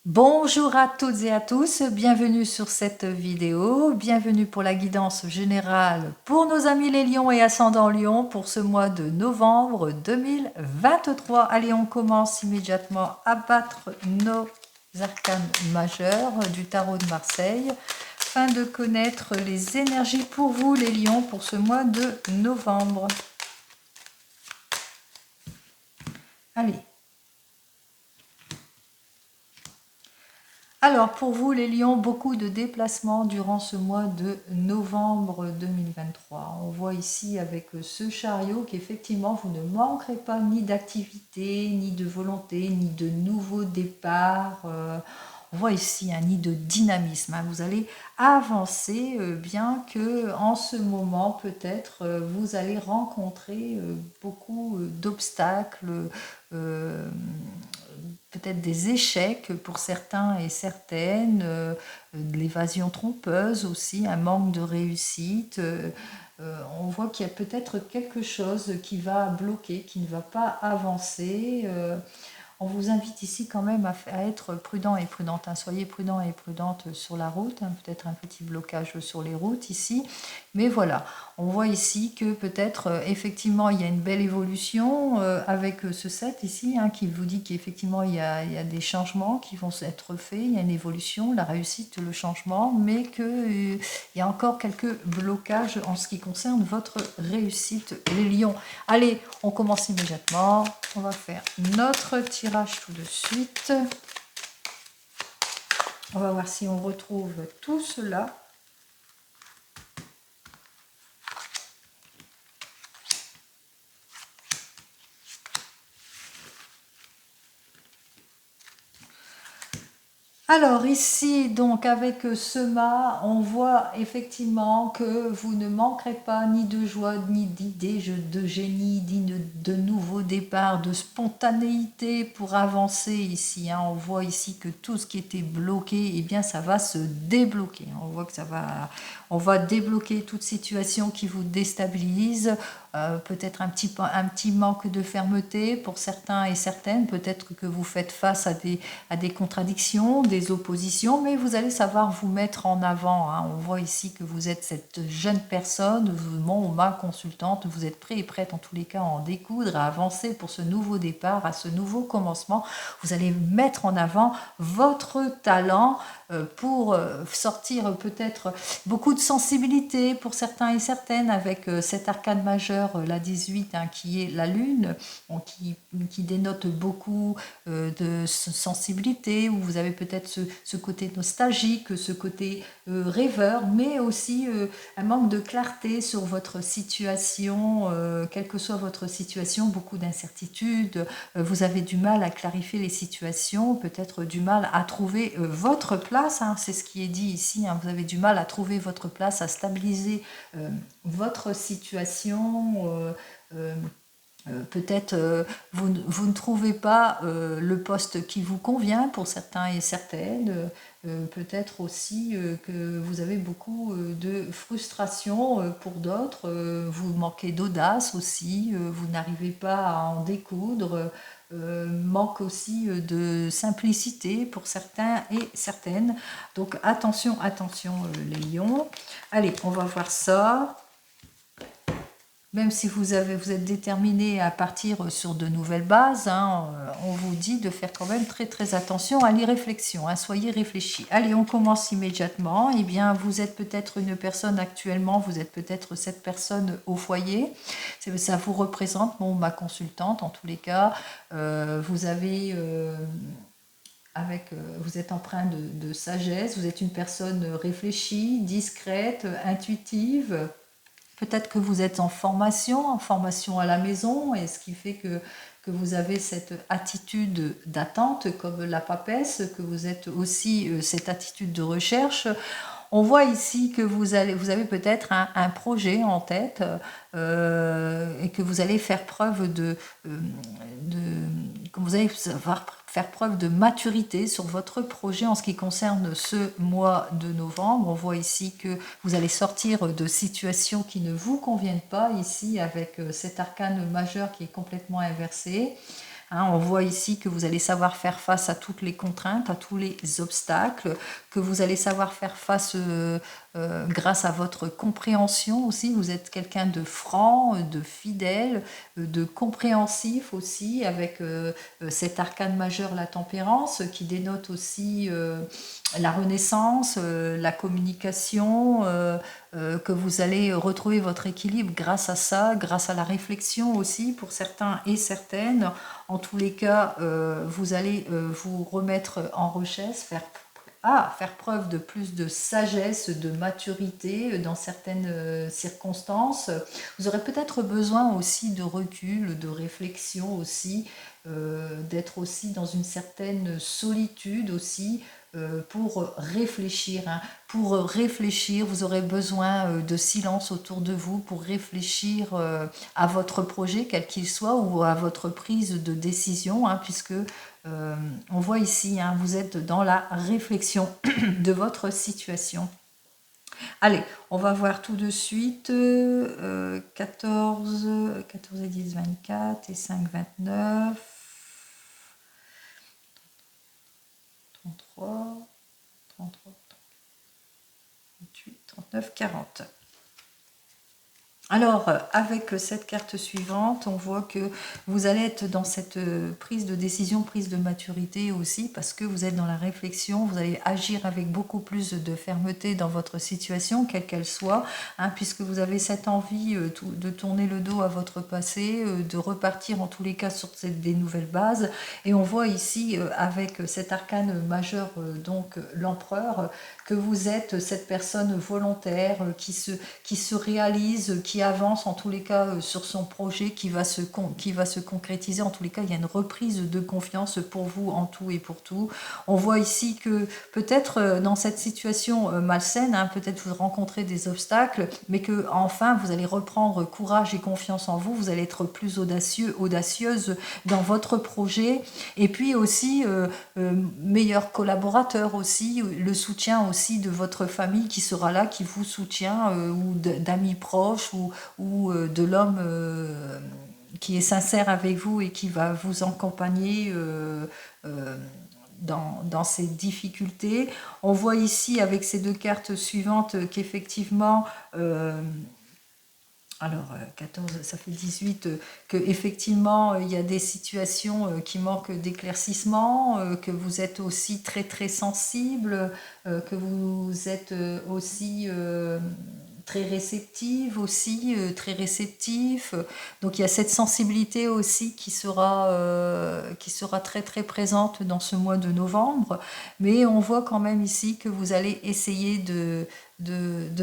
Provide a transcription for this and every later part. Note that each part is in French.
Bonjour à toutes et à tous, bienvenue sur cette vidéo, bienvenue pour la guidance générale pour nos amis les lions et ascendants lions pour ce mois de novembre 2023. Allez, on commence immédiatement à battre nos arcanes majeurs du tarot de Marseille afin de connaître les énergies pour vous les lions pour ce mois de novembre. Allez. Alors, pour vous, les lions, beaucoup de déplacements durant ce mois de novembre 2023. On voit ici avec ce chariot qu'effectivement, vous ne manquerez pas ni d'activité, ni de volonté, ni de nouveaux départs. On voit ici un nid de dynamisme. Vous allez avancer, bien que en ce moment, peut-être, vous allez rencontrer beaucoup d'obstacles, peut-être des échecs pour certains et certaines, de l'évasion trompeuse aussi, un manque de réussite. On voit qu'il y a peut-être quelque chose qui va bloquer, qui ne va pas avancer. On vous invite ici quand même à être prudent et prudente. Soyez prudent et prudente sur la route. Peut-être un petit blocage sur les routes ici. Mais voilà, on voit ici que peut-être effectivement il y a une belle évolution avec ce 7 ici qui vous dit qu'effectivement il y a des changements qui vont être faits. Il y a une évolution, la réussite, le changement, mais qu'il y a encore quelques blocages en ce qui concerne votre réussite, les lions. Allez, on commence immédiatement. On va faire notre tirage tout de suite. On va voir si on retrouve tout cela. Alors ici, donc avec ce mât, on voit effectivement que vous ne manquerez pas ni de joie, ni d'idées de génie, ni de nouveaux départs, de spontanéité pour avancer ici. On voit ici que tout ce qui était bloqué, eh bien ça va se débloquer. On voit que on va débloquer toute situation qui vous déstabilise. Peut-être un petit manque de fermeté pour certains et certaines. Peut-être que vous faites face à des contradictions, des oppositions, mais vous allez savoir vous mettre en avant. On voit ici que vous êtes cette jeune personne, mon ou ma consultante, vous êtes prêt et prête en tous les cas à en découdre, à avancer pour ce nouveau départ, à ce nouveau commencement. Vous allez mettre en avant votre talent pour sortir peut-être beaucoup de sensibilité pour certains et certaines avec cet arcane majeur, la 18, qui est la lune, qui dénote beaucoup de sensibilité, où vous avez peut-être ce côté nostalgique, ce côté rêveur, mais aussi un manque de clarté sur votre situation, quelle que soit votre situation, beaucoup d'incertitudes, vous avez du mal à clarifier les situations, peut-être du mal à trouver votre place, c'est ce qui est dit ici, vous avez du mal à trouver votre place, à stabiliser votre situation, peut-être vous ne trouvez pas le poste qui vous convient pour certains et certaines, peut-être aussi que vous avez beaucoup de frustration pour d'autres, vous manquez d'audace aussi, vous n'arrivez pas à en découdre, manque aussi de simplicité pour certains et certaines. Donc attention, attention les lions. Allez, on va voir ça. Même si vous êtes déterminé à partir sur de nouvelles bases, on vous dit de faire quand même très très attention à l'irréflexion, soyez réfléchis. Allez, on commence immédiatement. Eh bien, vous êtes peut-être une personne actuellement, vous êtes peut-être cette personne au foyer. Ça vous représente, ma consultante en tous les cas. Vous avez... vous êtes empreint de sagesse, vous êtes une personne réfléchie, discrète, intuitive. Peut-être que vous êtes en formation à la maison, et ce qui fait que vous avez cette attitude d'attente comme la papesse, que vous êtes aussi cette attitude de recherche. On voit ici que vous avez peut-être un projet en tête et que vous allez faire preuve que vous allez savoir faire preuve de maturité sur votre projet en ce qui concerne ce mois de novembre. On voit ici que vous allez sortir de situations qui ne vous conviennent pas ici avec cet arcane majeur qui est complètement inversé. Hein, on voit ici que vous allez savoir faire face à toutes les contraintes, à tous les obstacles, que vous allez savoir faire face grâce à votre compréhension aussi. Vous êtes quelqu'un de franc, de fidèle, de compréhensif aussi, avec cet arcane majeur, la tempérance, qui dénote aussi la renaissance, la communication, que vous allez retrouver votre équilibre grâce à ça, grâce à la réflexion aussi pour certains et certaines. En tous les cas, vous allez vous remettre en recherche, faire preuve de plus de sagesse, de maturité dans certaines circonstances. Vous aurez peut-être besoin aussi de recul, de réflexion aussi, d'être aussi dans une certaine solitude aussi, pour réfléchir. Hein. Pour réfléchir, vous aurez besoin de silence autour de vous pour réfléchir à votre projet, quel qu'il soit, ou à votre prise de décision, hein, puisque on voit ici, hein, vous êtes dans la réflexion de votre situation. Allez, on va voir tout de suite 14 et 10, 24 et 5, 29. 33, 33, 38, 39, 40. Alors, avec cette carte suivante, on voit que vous allez être dans cette prise de décision, prise de maturité aussi, parce que vous êtes dans la réflexion, vous allez agir avec beaucoup plus de fermeté dans votre situation, quelle qu'elle soit, hein, puisque vous avez cette envie de tourner le dos à votre passé, de repartir en tous les cas sur des nouvelles bases. Et on voit ici, avec cet arcane majeur, donc l'empereur, que vous êtes cette personne volontaire qui se réalise, qui avance en tous les cas sur son projet, qui va se concrétiser. En tous les cas, il y a une reprise de confiance pour vous en tout et pour tout. On voit ici que peut-être dans cette situation malsaine, hein, peut-être vous rencontrez des obstacles, mais que enfin vous allez reprendre courage et confiance en vous. Vous allez être plus audacieuse dans votre projet, et puis aussi meilleur collaborateur aussi, le soutien aussi de votre famille qui sera là, qui vous soutient, ou d'amis proches, ou de l'homme qui est sincère avec vous et qui va vous accompagner dans ces difficultés. On voit ici avec ces deux cartes suivantes qu'effectivement... alors, 14, ça fait 18, qu'effectivement, il y a des situations qui manquent d'éclaircissement, que vous êtes aussi très très sensible, que vous êtes aussi très réceptive aussi, très réceptif. Donc il y a cette sensibilité aussi qui sera très très présente dans ce mois de novembre. Mais on voit quand même ici que vous allez essayer de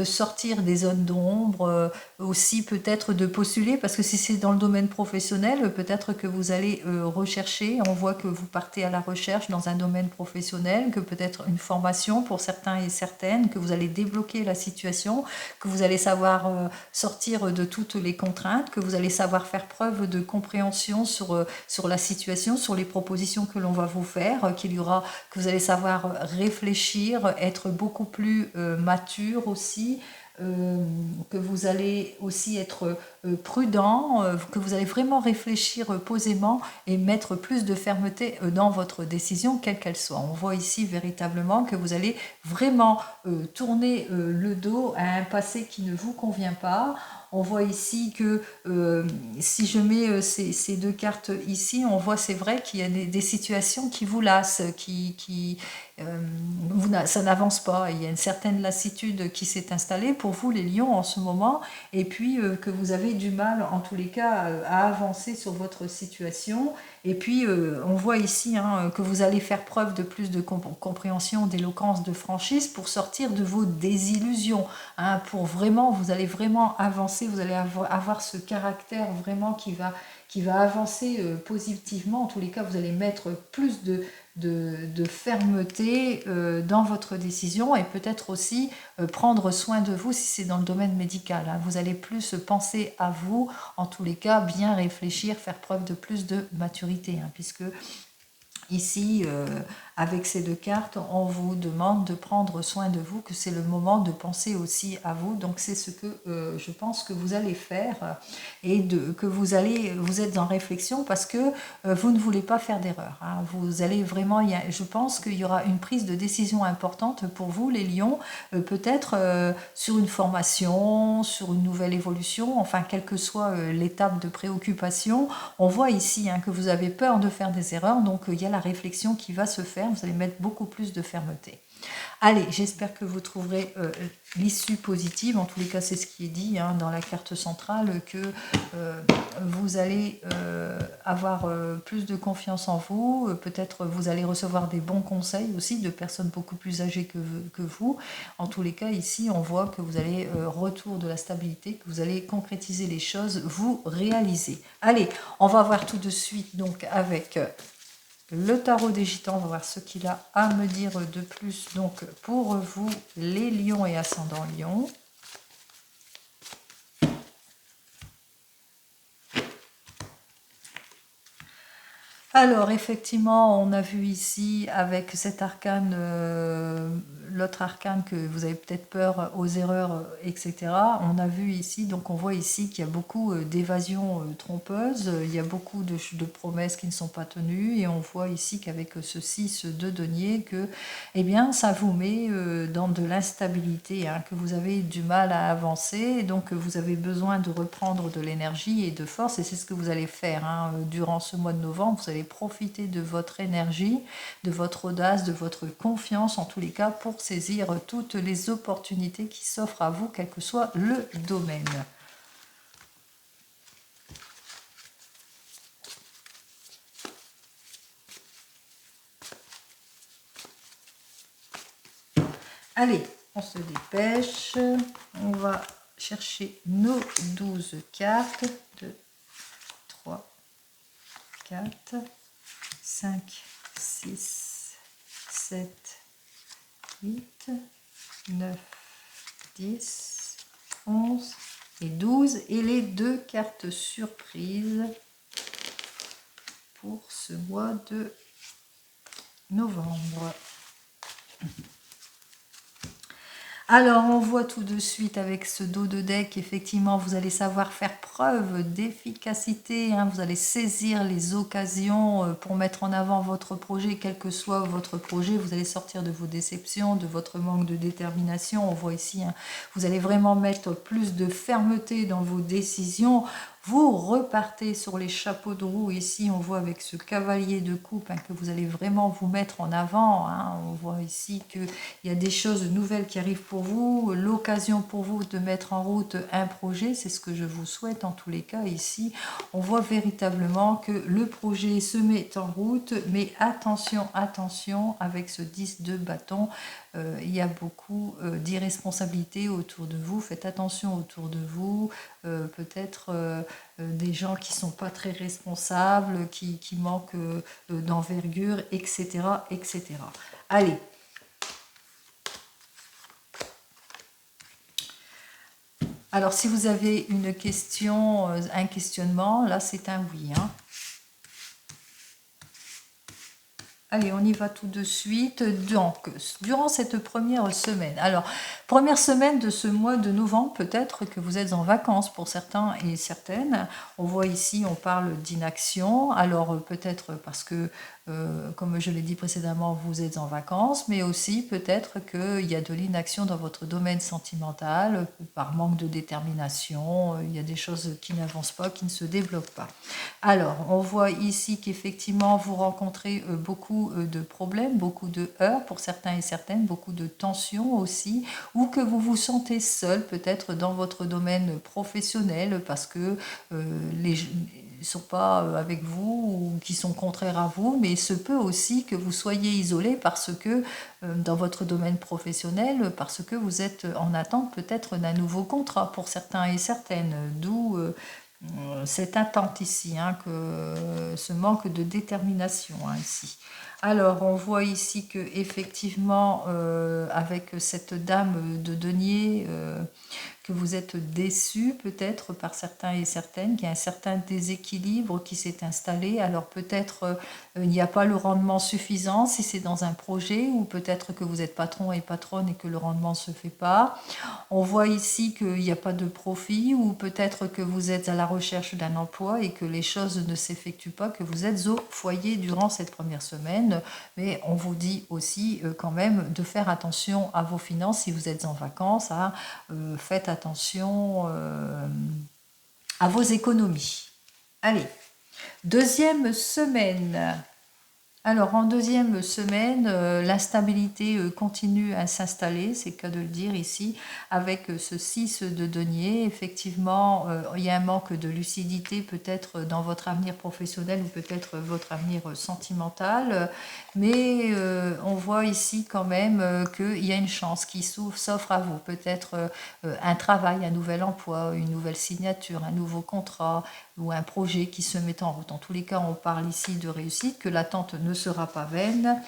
sortir des zones d'ombre, aussi peut-être de postuler, parce que si c'est dans le domaine professionnel, peut-être que vous allez rechercher, on voit que vous partez à la recherche dans un domaine professionnel, que peut-être une formation pour certains et certaines, que vous allez débloquer la situation, que vous allez savoir sortir de toutes les contraintes, que vous allez savoir faire preuve de compréhension sur la situation, sur les propositions que l'on va vous faire, que vous allez savoir réfléchir, être beaucoup plus mature aussi, que vous allez aussi être prudent, que vous allez vraiment réfléchir posément et mettre plus de fermeté dans votre décision, quelle qu'elle soit. On voit ici véritablement que vous allez vraiment tourner le dos à un passé qui ne vous convient pas. On voit ici que si je mets ces deux cartes ici, on voit, c'est vrai qu'il y a des situations qui vous lassent, ça n'avance pas. Il y a une certaine lassitude qui s'est installée pour vous, les lions, en ce moment, et puis que vous avez du mal, en tous les cas, à avancer sur votre situation. Et puis, on voit ici que vous allez faire preuve de plus de compréhension, d'éloquence, de franchise pour sortir de vos désillusions. Pour vraiment, vous allez vraiment avancer, vous allez avoir ce caractère vraiment qui va avancer positivement. En tous les cas, vous allez mettre plus de fermeté dans votre décision, et peut-être aussi prendre soin de vous si c'est dans le domaine médical. Vous allez plus penser à vous, en tous les cas, bien réfléchir, faire preuve de plus de maturité, puisque Ici, avec ces deux cartes, on vous demande de prendre soin de vous, que c'est le moment de penser aussi à vous. Donc c'est ce que je pense que vous allez faire et que vous êtes en réflexion parce que vous ne voulez pas faire d'erreur. Hein. Vous allez vraiment, je pense qu'il y aura une prise de décision importante pour vous, les lions, peut-être sur une formation, sur une nouvelle évolution, enfin quelle que soit l'étape de préoccupation. On voit ici que vous avez peur de faire des erreurs, donc il y a la réflexion qui va se faire, vous allez mettre beaucoup plus de fermeté. Allez, j'espère que vous trouverez l'issue positive. En tous les cas, c'est ce qui est dit dans la carte centrale, que vous allez avoir plus de confiance en vous. Peut-être vous allez recevoir des bons conseils aussi de personnes beaucoup plus âgées que vous. En tous les cas, ici, on voit que vous allez retour de la stabilité, que vous allez concrétiser les choses, vous réaliser. Allez, on va voir tout de suite donc avec le tarot des gitans, on va voir ce qu'il a à me dire de plus. Donc, pour vous, les lions et ascendants lions. Alors, effectivement, on a vu ici, avec cet arcane, l'autre arcane que vous avez peut-être peur aux erreurs, etc. On a vu ici, donc on voit ici qu'il y a beaucoup d'évasions trompeuses, il y a beaucoup de promesses qui ne sont pas tenues, et on voit ici qu'avec ce 6 de denier, que eh bien, ça vous met dans de l'instabilité, que vous avez du mal à avancer, et donc vous avez besoin de reprendre de l'énergie et de force, et c'est ce que vous allez faire durant ce mois de novembre. Vous allez profiter de votre énergie, de votre audace, de votre confiance, en tous les cas, pour saisir toutes les opportunités qui s'offrent à vous, quel que soit le domaine. Allez, on se dépêche. On va chercher nos 12 cartes. 2, 3, 4, 5, 6, 7, 8, 9, 10, 11 et 12. Et les deux cartes surprises pour ce mois de novembre. Alors, on voit tout de suite avec ce dos de deck, effectivement, vous allez savoir faire preuve d'efficacité, vous allez saisir les occasions pour mettre en avant votre projet, quel que soit votre projet, vous allez sortir de vos déceptions, de votre manque de détermination. On voit ici, vous allez vraiment mettre plus de fermeté dans vos décisions. Vous repartez sur les chapeaux de roue. Ici, on voit avec ce cavalier de coupe que vous allez vraiment vous mettre en avant. On voit ici qu'il y a des choses nouvelles qui arrivent pour vous, l'occasion pour vous de mettre en route un projet. C'est ce que je vous souhaite en tous les cas. Ici, on voit véritablement que le projet se met en route. Mais attention, attention, avec ce 10 de bâton, il y a beaucoup d'irresponsabilité autour de vous. Faites attention autour de vous. Peut-être des gens qui ne sont pas très responsables, qui manquent d'envergure, etc., etc. Allez. Alors, si vous avez une question, un questionnement, là, c'est un oui. Allez, on y va tout de suite. Donc, durant cette première semaine, alors, première semaine de ce mois de novembre, peut-être que vous êtes en vacances pour certains et certaines. On voit ici, on parle d'inaction. Alors, peut-être parce que, comme je l'ai dit précédemment, vous êtes en vacances, mais aussi peut-être qu'il y a de l'inaction dans votre domaine sentimental, par manque de détermination. Il y a des choses qui n'avancent pas, qui ne se développent pas. Alors, on voit ici qu'effectivement, vous rencontrez beaucoup de problèmes, beaucoup de heurts pour certains et certaines, beaucoup de tensions aussi, ou que vous vous sentez seul peut-être dans votre domaine professionnel parce que les ne sont pas avec vous ou qui sont contraires à vous, mais il se peut aussi que vous soyez isolé parce que dans votre domaine professionnel, parce que vous êtes en attente peut-être d'un nouveau contrat pour certains et certaines, d'où cette attente ici, ce manque de détermination ici. Alors, on voit ici que effectivement, avec cette dame de denier, que vous êtes déçu peut-être par certains et certaines, qu'il y a un certain déséquilibre qui s'est installé. Alors peut-être il n'y a pas le rendement suffisant si c'est dans un projet, ou peut-être que vous êtes patron et patronne et que le rendement ne se fait pas. On voit ici qu'il n'y a pas de profit, ou peut-être que vous êtes à la recherche d'un emploi et que les choses ne s'effectuent pas, que vous êtes au foyer durant cette première semaine. Mais on vous dit aussi quand même de faire attention à vos finances si vous êtes en vacances. Faites attention à vos économies. Allez, deuxième semaine. Alors, en deuxième semaine, l'instabilité continue à s'installer, c'est le cas de le dire ici, avec ce 6 de denier. Effectivement, il y a un manque de lucidité peut-être dans votre avenir professionnel ou peut-être votre avenir sentimental, mais on voit ici quand même qu'il y a une chance qui s'offre à vous. Peut-être un travail, un nouvel emploi, une nouvelle signature, un nouveau contrat, ou un projet qui se met en route. En tous les cas, on parle ici de réussite, que l'attente ne sera pas vaine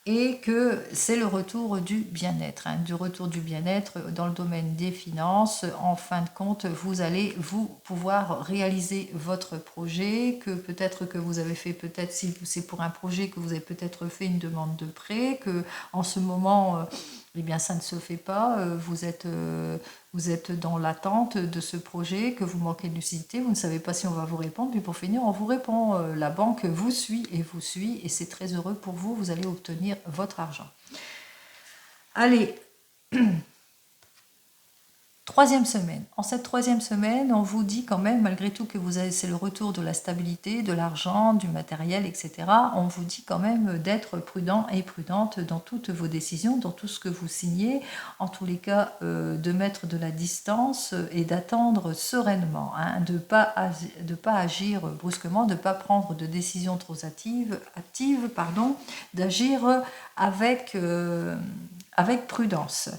et que c'est le retour du bien-être, du retour du bien-être dans le domaine des finances. En fin de compte, vous allez vous pouvoir réaliser votre projet, que peut-être que vous avez fait, peut-être si c'est pour un projet que vous avez peut-être fait une demande de prêt, que en ce moment eh bien, ça ne se fait pas, vous êtes dans l'attente de ce projet, que vous manquez de lucidité, vous ne savez pas si on va vous répondre, puis pour finir, on vous répond, la banque vous suit, et c'est très heureux pour vous, vous allez obtenir votre argent. Allez, troisième semaine. En cette troisième semaine, on vous dit quand même, malgré tout, que c'est le retour de la stabilité, de l'argent, du matériel, etc. On vous dit quand même d'être prudent et prudente dans toutes vos décisions, dans tout ce que vous signez. En tous les cas, de mettre de la distance et d'attendre sereinement, de pas agir brusquement, de ne pas prendre de décisions trop hâtives, d'agir avec prudence.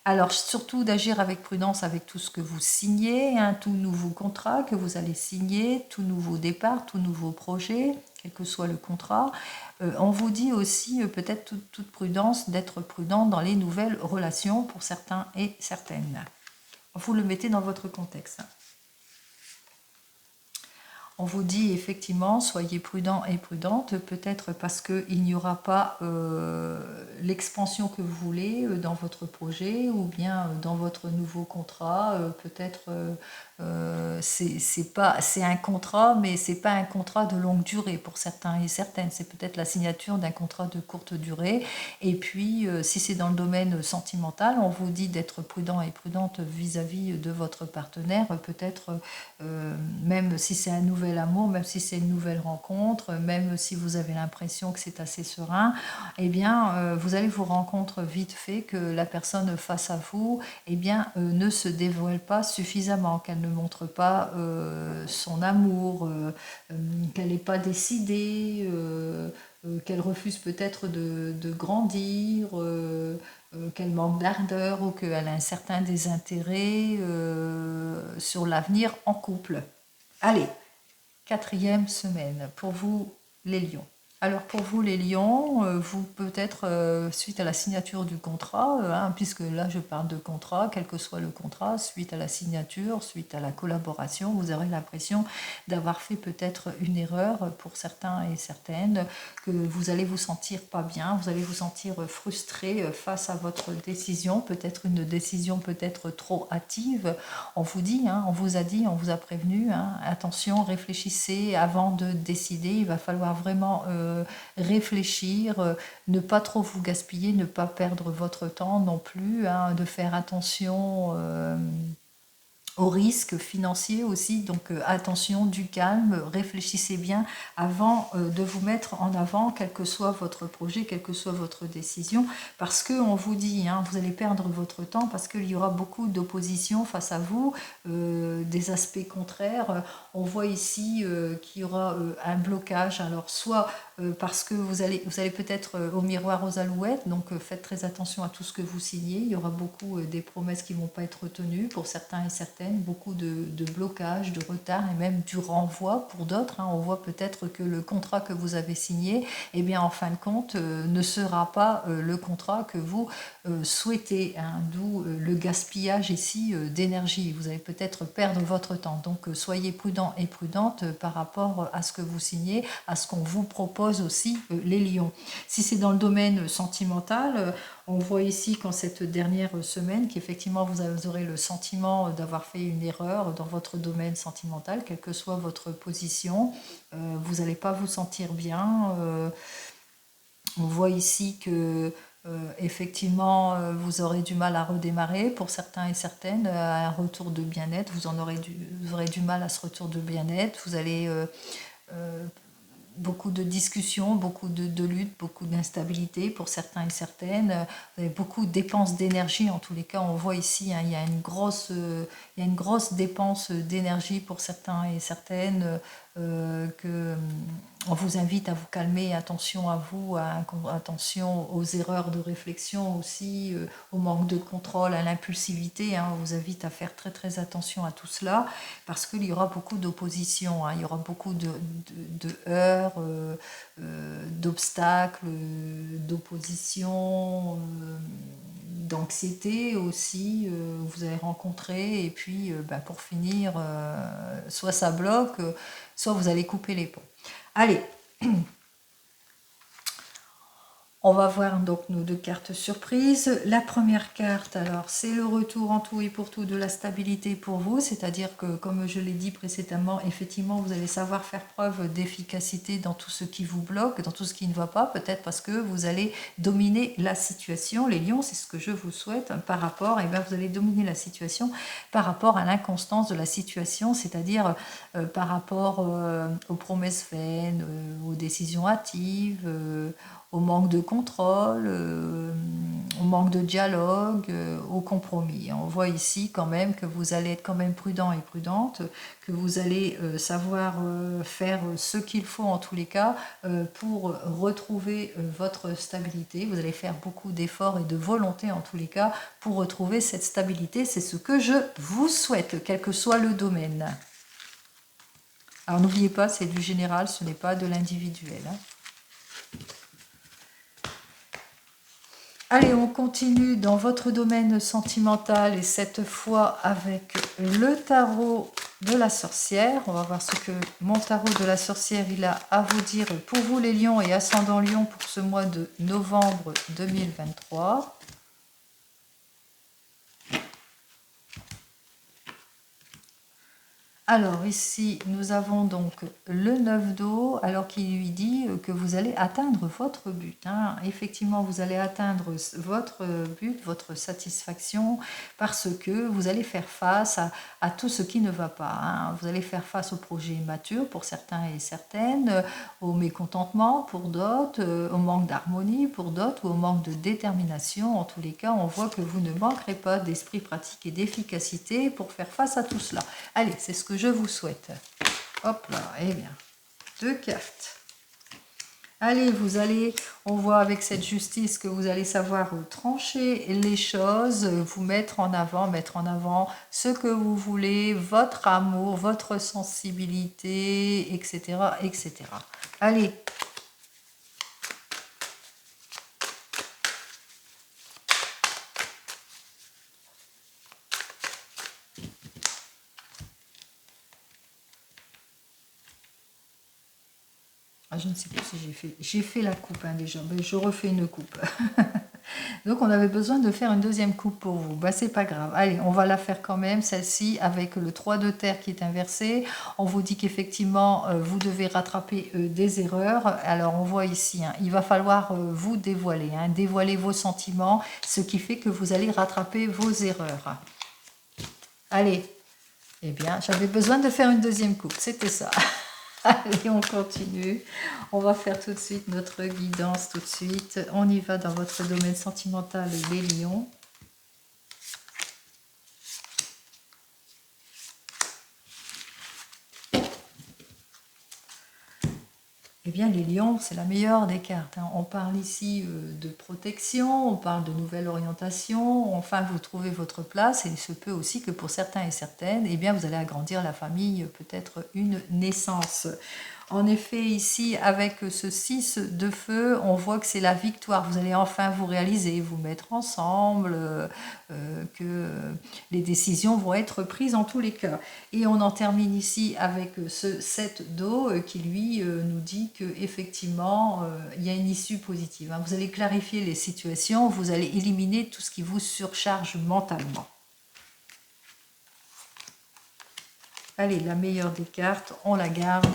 Alors, surtout d'agir avec prudence avec tout ce que vous signez, tout nouveau contrat que vous allez signer, tout nouveau départ, tout nouveau projet, quel que soit le contrat. On vous dit aussi, peut-être toute prudence, d'être prudent dans les nouvelles relations pour certains et certaines. Vous le mettez dans votre contexte. On vous dit effectivement, soyez prudent et prudente, peut-être parce qu'il n'y aura pas l'expansion que vous voulez dans votre projet ou bien dans votre nouveau contrat. Peut-être c'est un contrat, mais c'est pas un contrat de longue durée pour certains et certaines. C'est peut-être la signature d'un contrat de courte durée. Et puis, si c'est dans le domaine sentimental, on vous dit d'être prudent et prudente vis-à-vis de votre partenaire. Peut-être même si c'est un nouvel amour, même si c'est une nouvelle rencontre, même si vous avez l'impression que c'est assez serein, eh bien, vous allez vous rendre compte vite fait que la personne face à vous, eh bien, ne se dévoile pas suffisamment, qu'elle ne montre pas son amour, qu'elle n'est pas décidée, qu'elle refuse peut-être de grandir, qu'elle manque d'ardeur ou qu'elle a un certain désintérêt sur l'avenir en couple. Allez, quatrième semaine pour vous les lions. Alors pour vous les lions, vous peut-être suite à la signature du contrat, puisque là je parle de contrat, quel que soit le contrat, suite à la signature, suite à la collaboration, vous aurez l'impression d'avoir fait peut-être une erreur pour certains et certaines, que vous allez vous sentir pas bien, vous allez vous sentir frustré face à votre décision, peut-être une décision peut-être trop hâtive. On vous dit, on vous a dit, on vous a prévenu, attention, réfléchissez avant de décider, il va falloir vraiment réfléchir, ne pas trop vous gaspiller, ne pas perdre votre temps non plus, de faire attention aux risques financiers aussi, donc attention, du calme, réfléchissez bien avant de vous mettre en avant, quel que soit votre projet, quelle que soit votre décision, parce qu'on vous dit, vous allez perdre votre temps, parce qu'il y aura beaucoup d'opposition face à vous, des aspects contraires. On voit ici qu'il y aura un blocage, alors soit parce que vous allez peut-être au miroir aux alouettes, donc faites très attention à tout ce que vous signez. Il y aura beaucoup des promesses qui ne vont pas être tenues pour certains et certaines, beaucoup de blocages, de retard et même du renvoi pour d'autres. On voit peut-être que le contrat que vous avez signé, eh bien, en fin de compte, ne sera pas le contrat que vous souhaitez, d'où le gaspillage ici d'énergie. Vous allez peut-être perdre votre temps. Donc, soyez prudent et prudente par rapport à ce que vous signez, à ce qu'on vous propose aussi, les lions. Si c'est dans le domaine sentimental, on voit ici qu'en cette dernière semaine, qu'effectivement vous aurez le sentiment d'avoir fait une erreur dans votre domaine sentimental, quelle que soit votre position. Vous n'allez pas vous sentir bien. On voit ici que effectivement vous aurez du mal à redémarrer pour certains et certaines, à un retour de bien-être. Vous aurez du mal à ce retour de bien-être. Vous allez beaucoup de discussions, beaucoup de luttes, beaucoup d'instabilité pour certains et certaines. Vous avez beaucoup de dépenses d'énergie. En tous les cas, on voit ici, il y a une grosse dépense d'énergie pour certains et certaines, que on vous invite à vous calmer. Attention à vous, attention aux erreurs de réflexion aussi, au manque de contrôle, à l'impulsivité. On vous invite à faire très très attention à tout cela parce qu'il y aura beaucoup d'opposition, il y aura beaucoup de heurts, d'obstacles, d'opposition, d'anxiété aussi, vous allez rencontrer. Et puis pour finir, soit ça bloque, soit vous allez couper les ponts. Allez, on va voir donc nos deux cartes surprises. La première carte, alors, c'est le retour en tout et pour tout de la stabilité pour vous, c'est-à-dire que, comme je l'ai dit précédemment, effectivement, vous allez savoir faire preuve d'efficacité dans tout ce qui vous bloque, dans tout ce qui ne va pas, peut-être parce que vous allez dominer la situation. Les lions, c'est ce que je vous souhaite par rapport, et bien vous allez dominer la situation par rapport à l'inconstance de la situation, c'est-à-dire par rapport aux promesses vaines, aux décisions hâtives, au manque de contrôle, au manque de dialogue, au compromis. On voit ici quand même que vous allez être quand même prudent et prudente, que vous allez savoir faire ce qu'il faut en tous les cas pour retrouver votre stabilité. Vous allez faire beaucoup d'efforts et de volonté en tous les cas pour retrouver cette stabilité. C'est ce que je vous souhaite, quel que soit le domaine. Alors n'oubliez pas, c'est du général, ce n'est pas de l'individuel. Allez, on continue dans votre domaine sentimental et cette fois avec le tarot de la sorcière. On va voir ce que mon tarot de la sorcière il a à vous dire pour vous les lions et ascendant lion pour ce mois de novembre 2023. Alors ici, nous avons donc le 9 d'eau, alors qu'il lui dit que vous allez atteindre votre but. Effectivement, vous allez atteindre votre but, votre satisfaction, parce que vous allez faire face à tout ce qui ne va pas. Vous allez faire face aux projets immatures pour certains et certaines, au mécontentement pour d'autres, au manque d'harmonie pour d'autres, ou au manque de détermination. En tous les cas, on voit que vous ne manquerez pas d'esprit pratique et d'efficacité pour faire face à tout cela. Allez, c'est ce que je vous souhaite. Hop là, eh bien, 2 cartes. Allez, on voit avec cette justice que vous allez savoir trancher les choses, vous mettre en avant ce que vous voulez, votre amour, votre sensibilité, etc., etc. Allez. Je ne sais plus si j'ai fait la coupe déjà, mais je refais une coupe. Donc on avait besoin de faire une deuxième coupe pour vous. C'est pas grave. Allez, on va la faire quand même, celle-ci, avec le 3 de terre qui est inversé. On vous dit qu'effectivement, vous devez rattraper des erreurs. Alors on voit ici, il va falloir vous dévoiler, dévoiler vos sentiments, ce qui fait que vous allez rattraper vos erreurs. Allez, eh bien, j'avais besoin de faire une deuxième coupe, c'était ça. Allez, on continue. On va faire tout de suite notre guidance, tout de suite. On y va dans votre domaine sentimental, les lions. Et Eh bien, les lions, c'est la meilleure des cartes, hein. On parle ici de protection, on parle de nouvelle orientation, enfin, vous trouvez votre place et il se peut aussi que pour certains et certaines, eh bien, vous allez agrandir la famille, peut-être une naissance. En effet, ici, avec ce 6 de feu, on voit que c'est la victoire. Vous allez enfin vous réaliser, vous mettre ensemble, que les décisions vont être prises en tous les cas. Et on en termine ici avec ce 7 d'eau qui, lui, nous dit qu'effectivement, il y a une issue positive, hein. Vous allez clarifier les situations, vous allez éliminer tout ce qui vous surcharge mentalement. Allez, la meilleure des cartes, on la garde.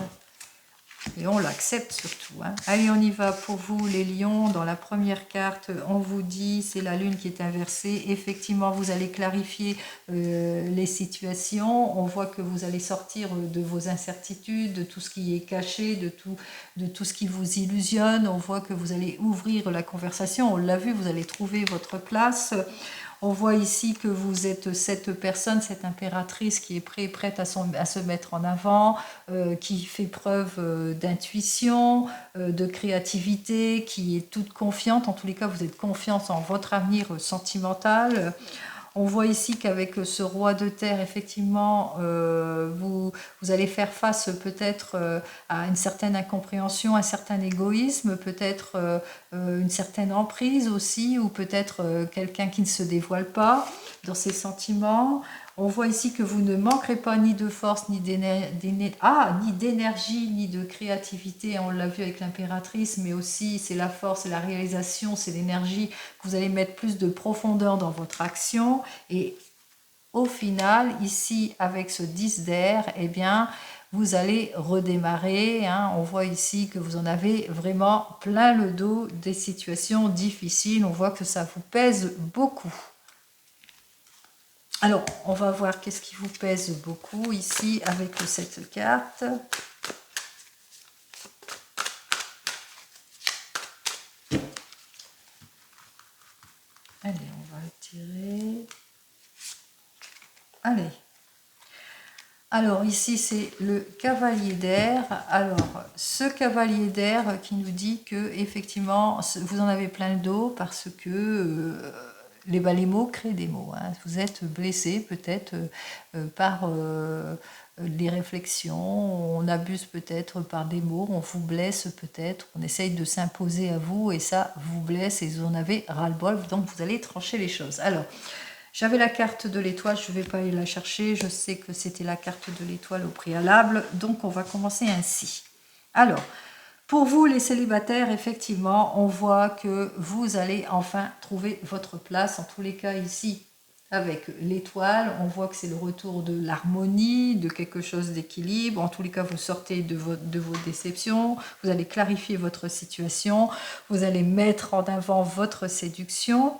Et on l'accepte surtout, hein. Allez, on y va pour vous, les lions. Dans la première carte, on vous dit, c'est la lune qui est inversée. Effectivement, vous allez clarifier les situations. On voit que vous allez sortir de vos incertitudes, de tout ce qui est caché, de tout ce qui vous illusionne. On voit que vous allez ouvrir la conversation. On l'a vu, vous allez trouver votre place. On voit ici que vous êtes cette personne, cette impératrice qui est prête à se mettre en avant, qui fait preuve d'intuition, de créativité, qui est toute confiante. En tous les cas, vous êtes confiante en votre avenir sentimental. On voit ici qu'avec ce roi de terre, effectivement, vous allez faire face peut-être à une certaine incompréhension, un certain égoïsme, peut-être une certaine emprise aussi, ou peut-être quelqu'un qui ne se dévoile pas dans ses sentiments. On voit ici que vous ne manquerez pas ni de force, ni d'énergie, ni de créativité. On l'a vu avec l'impératrice, mais aussi c'est la force, c'est la réalisation, c'est l'énergie. Vous allez mettre plus de profondeur dans votre action. Et au final, ici, avec ce 10 d'air, eh bien, vous allez redémarrer, hein. On voit ici que vous en avez vraiment plein le dos des situations difficiles. On voit que ça vous pèse beaucoup. Alors, on va voir qu'est-ce qui vous pèse beaucoup ici avec cette carte. Allez, on va le tirer. Allez. Alors, ici, c'est le cavalier d'air. Alors, ce cavalier d'air qui nous dit que, effectivement, vous en avez plein le dos parce que les mots créent des mots, hein. Vous êtes blessé peut-être par les réflexions, on abuse peut-être par des mots, on vous blesse peut-être, on essaye de s'imposer à vous et ça vous blesse et vous en avez ras-le-bol, donc vous allez trancher les choses. Alors, j'avais la carte de l'étoile, je ne vais pas aller la chercher, je sais que c'était la carte de l'étoile au préalable, donc on va commencer ainsi. Alors, pour vous les célibataires, effectivement, on voit que vous allez enfin trouver votre place, en tous les cas ici, avec l'étoile, on voit que c'est le retour de l'harmonie, de quelque chose d'équilibre. En tous les cas, vous sortez de vos déceptions, vous allez clarifier votre situation, vous allez mettre en avant votre séduction.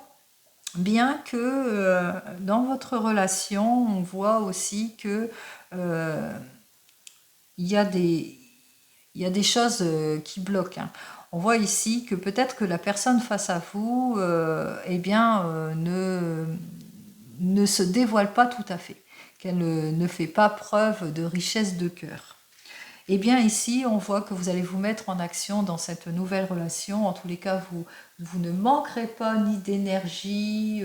Bien que dans votre relation, on voit aussi que il y a des choses qui bloquent, hein. On voit ici que peut-être que la personne face à vous eh bien, ne se dévoile pas tout à fait, qu'elle ne fait pas preuve de richesse de cœur. Eh bien ici, on voit que vous allez vous mettre en action dans cette nouvelle relation. En tous les cas, vous ne manquerez pas ni d'énergie,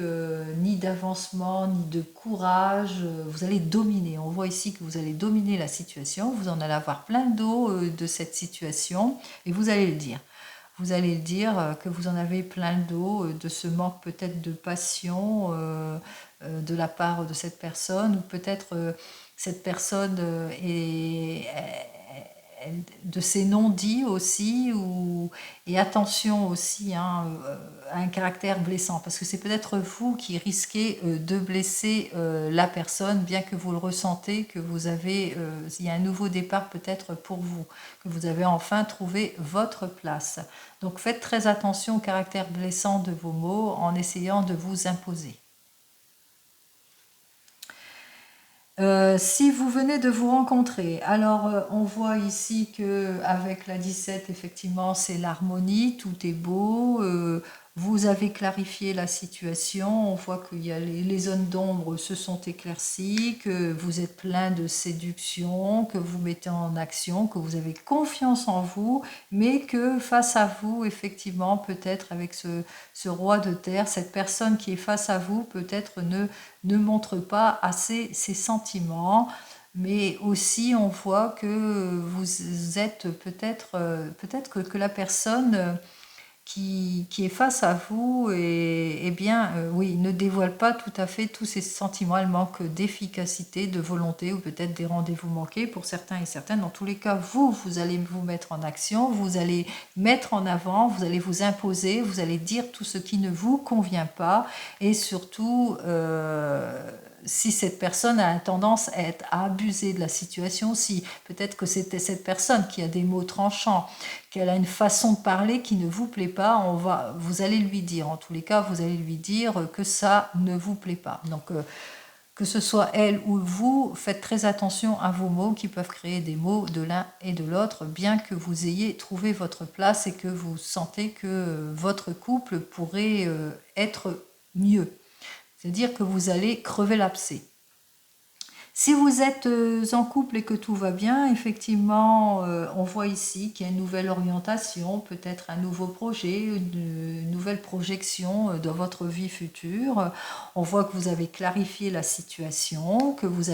ni d'avancement, ni de courage. Vous allez dominer. On voit ici que vous allez dominer la situation. Vous en allez avoir plein le dos de cette situation et vous allez le dire. Vous allez le dire que vous en avez plein le dos de ce manque peut-être de passion de la part de cette personne, ou peut-être cette personne est de ses non-dits aussi, et attention aussi, hein, à un caractère blessant, parce que c'est peut-être vous qui risquez de blesser la personne, bien que vous le ressentez, que vous avez, il y a un nouveau départ peut-être pour vous, que vous avez enfin trouvé votre place. Donc faites très attention au caractère blessant de vos mots en essayant de vous imposer. Si vous venez de vous rencontrer, alors on voit ici que avec la 17, effectivement, c'est l'harmonie, tout est beau, Vous avez clarifié la situation, on voit que les zones d'ombre se sont éclaircies, que vous êtes plein de séduction, que vous mettez en action, que vous avez confiance en vous, mais que face à vous, effectivement, peut-être avec ce roi de terre, cette personne qui est face à vous, peut-être ne montre pas assez ses sentiments. Mais aussi, on voit que vous êtes peut-être que la personne qui est face à vous et, eh bien, oui, ne dévoile pas tout à fait tous ses sentiments. Elle manque d'efficacité, de volonté ou peut-être des rendez-vous manqués pour certains et certaines. Dans tous les cas, vous allez vous mettre en action, vous allez mettre en avant, vous allez vous imposer, vous allez dire tout ce qui ne vous convient pas et surtout... si cette personne a tendance à abuser de la situation, si peut-être que c'était cette personne qui a des mots tranchants, qu'elle a une façon de parler qui ne vous plaît pas, vous allez lui dire, en tous les cas, vous allez lui dire que ça ne vous plaît pas. Donc, que ce soit elle ou vous, faites très attention à vos mots qui peuvent créer des mots de l'un et de l'autre, bien que vous ayez trouvé votre place et que vous sentez que votre couple pourrait être mieux. C'est-à-dire que vous allez crever l'abcès. Si vous êtes en couple et que tout va bien, effectivement, on voit ici qu'il y a une nouvelle orientation, peut-être un nouveau projet, une nouvelle projection dans votre vie future. On voit que vous avez clarifié la situation, que vous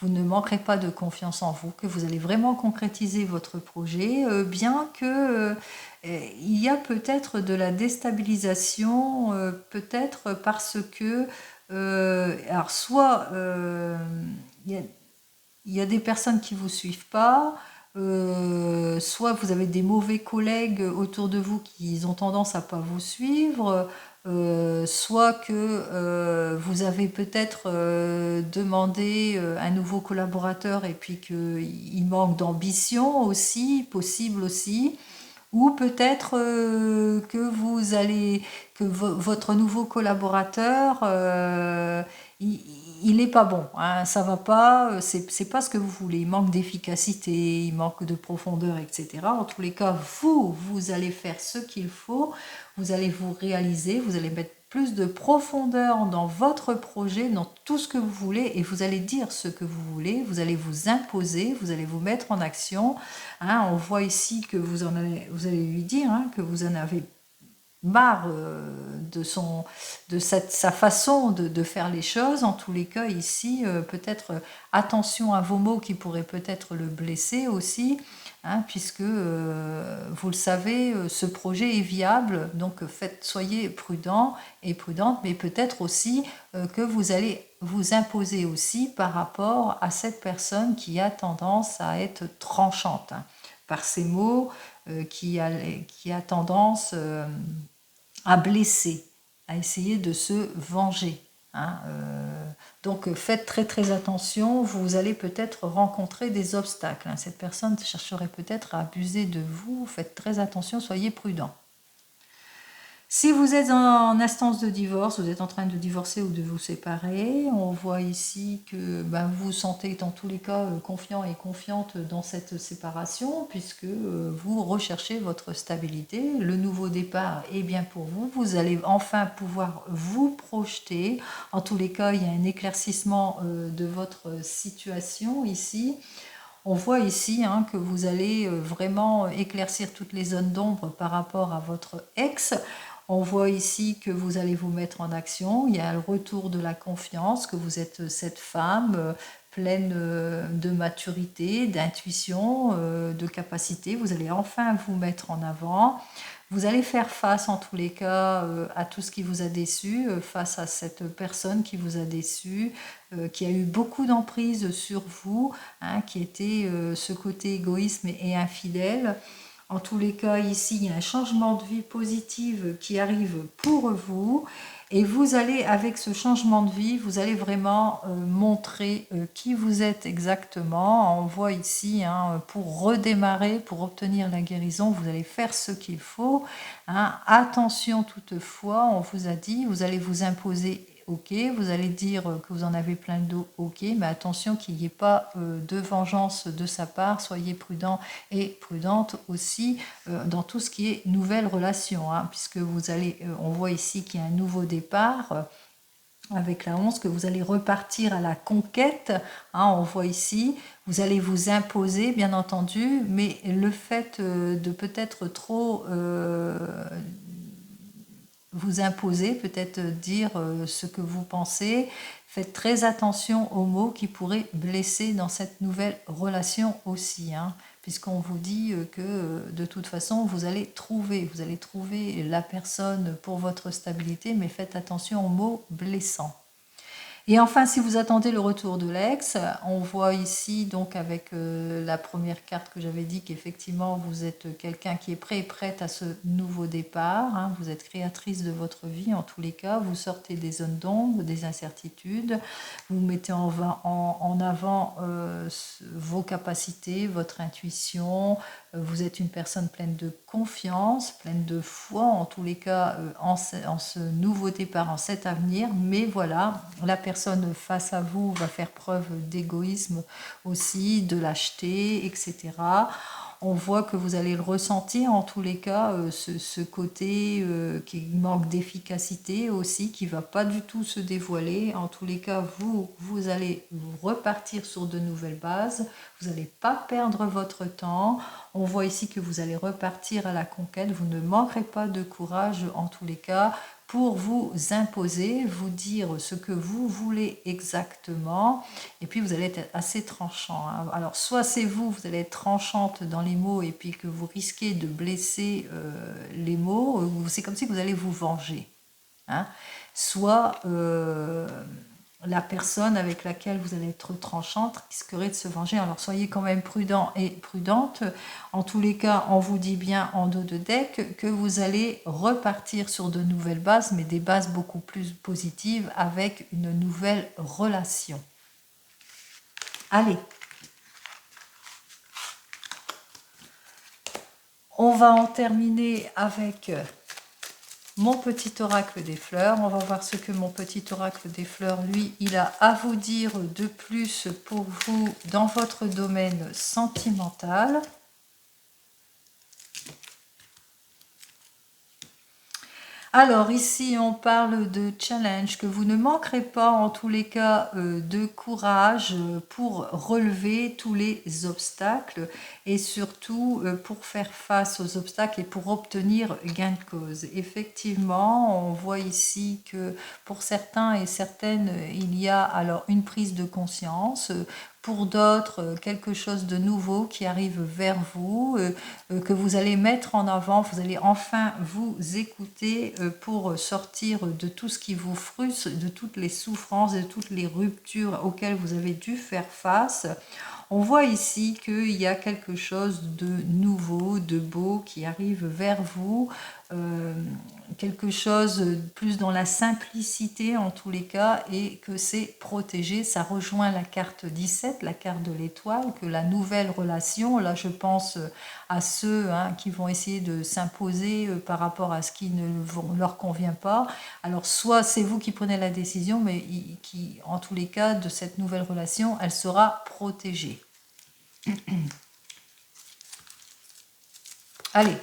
ne manquerez pas de confiance en vous, que vous allez vraiment concrétiser votre projet, bien que il y a peut-être de la déstabilisation, peut-être parce que alors soit il y a des personnes qui ne vous suivent pas, soit vous avez des mauvais collègues autour de vous qui ont tendance à ne pas vous suivre, soit que vous avez peut-être demandé un nouveau collaborateur et puis qu'il manque d'ambition aussi, possible aussi. Ou peut-être que votre nouveau collaborateur, il n'est pas bon, hein, ça va pas, c'est pas ce que vous voulez. Il manque d'efficacité, il manque de profondeur, etc. En tous les cas, vous allez faire ce qu'il faut, vous allez vous réaliser, vous allez mettre plus de profondeur dans votre projet, dans tout ce que vous voulez, et vous allez dire ce que vous voulez, vous allez vous imposer, vous allez vous mettre en action. Hein, on voit ici que vous allez lui dire que vous en avez marre de sa façon de faire les choses. En tous les cas, ici, peut-être attention à vos mots qui pourraient peut-être le blesser aussi, puisque vous le savez, ce projet est viable, donc soyez prudent et prudente, mais peut-être aussi que vous allez vous imposer aussi par rapport à cette personne qui a tendance à être tranchante, par ses mots, qui a tendance à blesser, à essayer de se venger. Donc faites très très attention, vous allez peut-être rencontrer des obstacles. Cette personne chercherait peut-être à abuser de vous, faites très attention, soyez prudent. Si vous êtes en instance de divorce, vous êtes en train de divorcer ou de vous séparer, on voit ici que vous vous sentez dans tous les cas confiant et confiante dans cette séparation puisque vous recherchez votre stabilité. Le nouveau départ est bien pour vous. Vous allez enfin pouvoir vous projeter. En tous les cas, il y a un éclaircissement de votre situation ici. On voit ici que vous allez vraiment éclaircir toutes les zones d'ombre par rapport à votre ex. On voit ici que vous allez vous mettre en action. Il y a le retour de la confiance, que vous êtes cette femme pleine de maturité, d'intuition, de capacité. Vous allez enfin vous mettre en avant. Vous allez faire face en tous les cas à tout ce qui vous a déçu, face à cette personne qui vous a déçu, qui a eu beaucoup d'emprise sur vous, qui était ce côté égoïsme et infidèle. En tous les cas, ici, il y a un changement de vie positive qui arrive pour vous. Et vous allez, avec ce changement de vie, vous allez vraiment montrer qui vous êtes exactement. On voit ici, pour redémarrer, pour obtenir la guérison, vous allez faire ce qu'il faut. Attention toutefois, on vous a dit, vous allez vous imposer ok, vous allez dire que vous en avez plein le dos, ok, mais attention qu'il n'y ait pas de vengeance de sa part, soyez prudent et prudente aussi dans tout ce qui est nouvelle relation, hein, puisque vous allez, on voit ici qu'il y a un nouveau départ, avec la 11, que vous allez repartir à la conquête, hein, on voit ici, vous allez vous imposer bien entendu, mais le fait de peut-être trop vous imposer, peut-être dire ce que vous pensez, faites très attention aux mots qui pourraient blesser dans cette nouvelle relation aussi, hein, puisqu'on vous dit que de toute façon vous allez trouver la personne pour votre stabilité, mais faites attention aux mots blessants. Et enfin, si vous attendez le retour de l'ex, on voit ici donc avec la première carte que j'avais dit qu'effectivement vous êtes quelqu'un qui est prêt et prête à ce nouveau départ, hein, vous êtes créatrice de votre vie en tous les cas, vous sortez des zones d'ombre, des incertitudes, vous mettez en avant vos capacités, votre intuition, vous êtes une personne pleine de confiance, pleine de foi, en tous les cas, en ce nouveau départ, en cet avenir. Mais voilà, la personne face à vous va faire preuve d'égoïsme aussi, de lâcheté, etc. On voit que vous allez le ressentir, en tous les cas, ce côté qui manque d'efficacité aussi, qui ne va pas du tout se dévoiler. En tous les cas, vous allez repartir sur de nouvelles bases. Vous n'allez pas perdre votre temps. On voit ici que vous allez repartir à la conquête. Vous ne manquerez pas de courage, en tous les cas, pour vous imposer, vous dire ce que vous voulez exactement, et puis vous allez être assez tranchant, hein. Alors soit c'est vous allez être tranchante dans les mots et puis que vous risquez de blesser les mots, c'est comme si vous allez vous venger, hein. Soit la personne avec laquelle vous allez être tranchante risquerait de se venger. Alors soyez quand même prudent et prudente. En tous les cas, on vous dit bien en dos de deck que vous allez repartir sur de nouvelles bases, mais des bases beaucoup plus positives avec une nouvelle relation. Allez, on va en terminer avec mon petit oracle des fleurs. On va voir ce que mon petit oracle des fleurs, lui, il a à vous dire de plus pour vous dans votre domaine sentimental. Alors ici, on parle de challenge, que vous ne manquerez pas en tous les cas de courage pour relever tous les obstacles et surtout pour faire face aux obstacles et pour obtenir gain de cause. Effectivement, on voit ici que pour certains et certaines, il y a alors une prise de conscience. Pour d'autres, quelque chose de nouveau qui arrive vers vous, que vous allez mettre en avant, vous allez enfin vous écouter pour sortir de tout ce qui vous frustre, de toutes les souffrances, de toutes les ruptures auxquelles vous avez dû faire face. On voit ici qu'il y a quelque chose de nouveau, de beau qui arrive vers vous, quelque chose plus dans la simplicité en tous les cas, et que c'est protégé. Ça rejoint la carte 17, la carte de l'étoile, que la nouvelle relation, là je pense à ceux qui vont essayer de s'imposer par rapport à ce qui ne leur convient pas. Alors soit c'est vous qui prenez la décision, mais qui, en tous les cas, de cette nouvelle relation, elle sera protégée. Allez.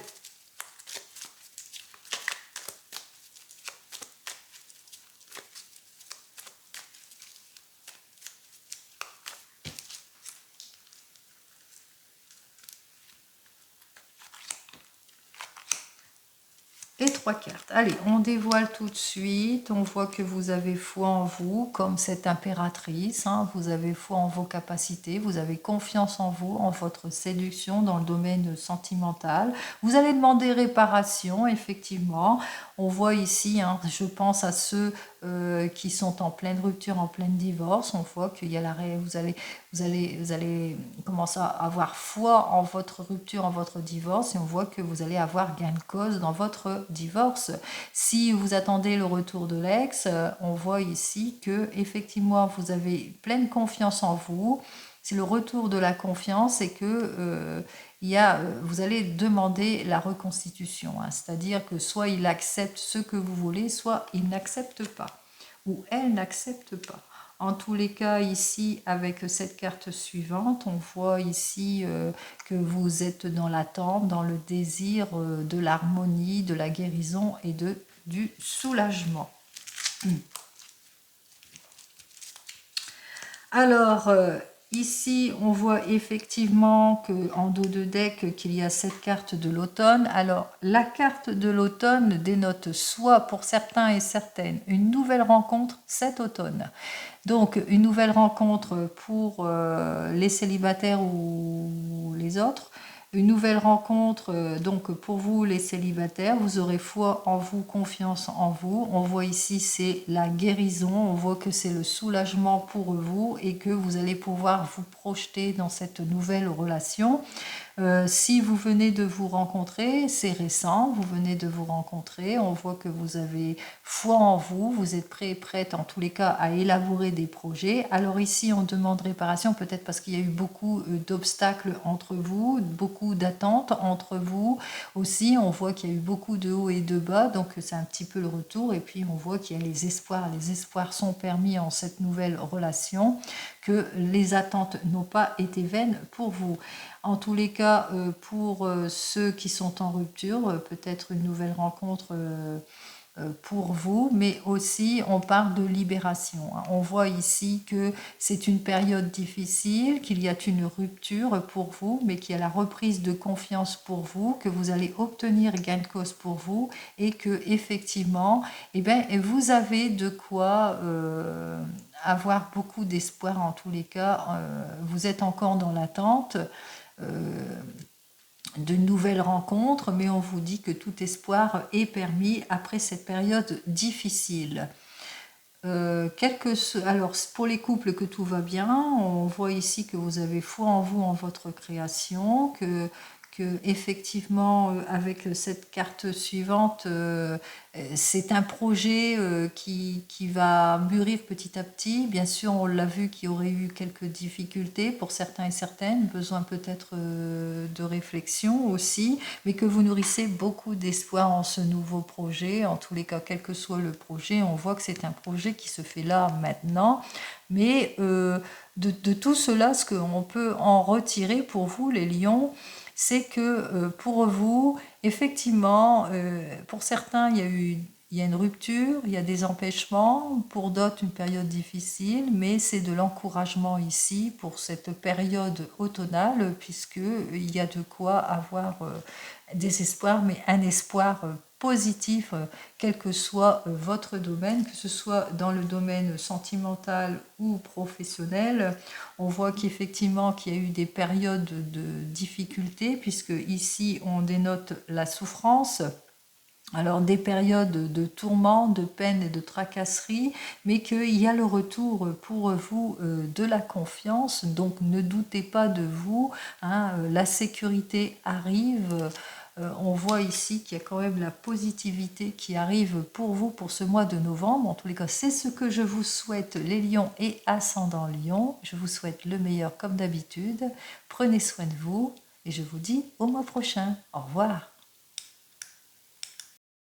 Et 3 cartes. Allez, on dévoile tout de suite. On voit que vous avez foi en vous, comme cette impératrice. Vous avez foi en vos capacités. Vous avez confiance en vous, en votre séduction dans le domaine sentimental. Vous allez demander réparation, effectivement. On voit ici, je pense à ceux qui sont en pleine rupture, en plein divorce. On voit qu'il y a vous allez commencer à avoir foi en votre rupture, en votre divorce, et on voit que vous allez avoir gain de cause dans votre divorce. Si vous attendez le retour de l'ex, on voit ici que effectivement vous avez pleine confiance en vous. C'est le retour de la confiance et que vous allez demander la reconstitution, c'est-à-dire que soit il accepte ce que vous voulez, soit il n'accepte pas. ou elle n'accepte pas. En tous les cas, ici, avec cette carte suivante, on voit ici que vous êtes dans l'attente, dans le désir de l'harmonie, de la guérison et du soulagement. Alors, ici, on voit effectivement qu'en dos de deck, qu'il y a cette carte de l'automne. Alors, la carte de l'automne dénote soit pour certains et certaines une nouvelle rencontre cet automne. Donc, une nouvelle rencontre pour les célibataires ou les autres. Une nouvelle rencontre, donc pour vous les célibataires, vous aurez foi en vous, confiance en vous. On voit ici c'est la guérison, on voit que c'est le soulagement pour vous et que vous allez pouvoir vous projeter dans cette nouvelle relation. Si vous venez de vous rencontrer, c'est récent, vous venez de vous rencontrer, on voit que vous avez foi en vous, vous êtes prêt et prête en tous les cas à élaborer des projets. Alors ici, on demande réparation, peut-être parce qu'il y a eu beaucoup d'obstacles entre vous, beaucoup d'attentes entre vous. Aussi, on voit qu'il y a eu beaucoup de hauts et de bas, donc c'est un petit peu le retour. Et puis, on voit qu'il y a les espoirs. Les espoirs sont permis en cette nouvelle relation, que les attentes n'ont pas été vaines pour vous. En tous les cas, pour ceux qui sont en rupture, peut-être une nouvelle rencontre pour vous, mais aussi on parle de libération. On voit ici que c'est une période difficile, qu'il y a une rupture pour vous, mais qu'il y a la reprise de confiance pour vous, que vous allez obtenir gain de cause pour vous et que effectivement, eh bien, vous avez de quoi avoir beaucoup d'espoir en tous les cas. Vous êtes encore dans l'attente de nouvelles rencontres, mais on vous dit que tout espoir est permis après cette période difficile. Alors pour les couples que tout va bien, on voit ici que vous avez foi en vous, en votre création, que effectivement avec cette carte suivante, c'est un projet qui va mûrir petit à petit. Bien sûr, on l'a vu qu'il y aurait eu quelques difficultés pour certains et certaines, besoin peut-être de réflexion aussi, mais que vous nourrissez beaucoup d'espoir en ce nouveau projet. En tous les cas, quel que soit le projet, on voit que c'est un projet qui se fait là, maintenant. Mais de tout cela, ce qu'on peut en retirer pour vous, les lions, c'est que pour vous, effectivement, pour certains, il y a une rupture, il y a des empêchements, pour d'autres, une période difficile, mais c'est de l'encouragement ici pour cette période automnale, puisqu'il y a de quoi avoir des espoirs, mais un espoir positif, quel que soit votre domaine, que ce soit dans le domaine sentimental ou professionnel. On voit qu'effectivement qu'il y a eu des périodes de difficultés, puisque ici on dénote la souffrance. Alors des périodes de tourments, de peine et de tracasserie, mais qu'il y a le retour pour vous de la confiance, donc ne doutez pas de vous, hein, la sécurité arrive. On voit ici qu'il y a quand même la positivité qui arrive pour vous pour ce mois de novembre. En tous les cas, c'est ce que je vous souhaite, les lions et ascendants lions. Je vous souhaite le meilleur comme d'habitude. Prenez soin de vous et je vous dis au mois prochain. Au revoir.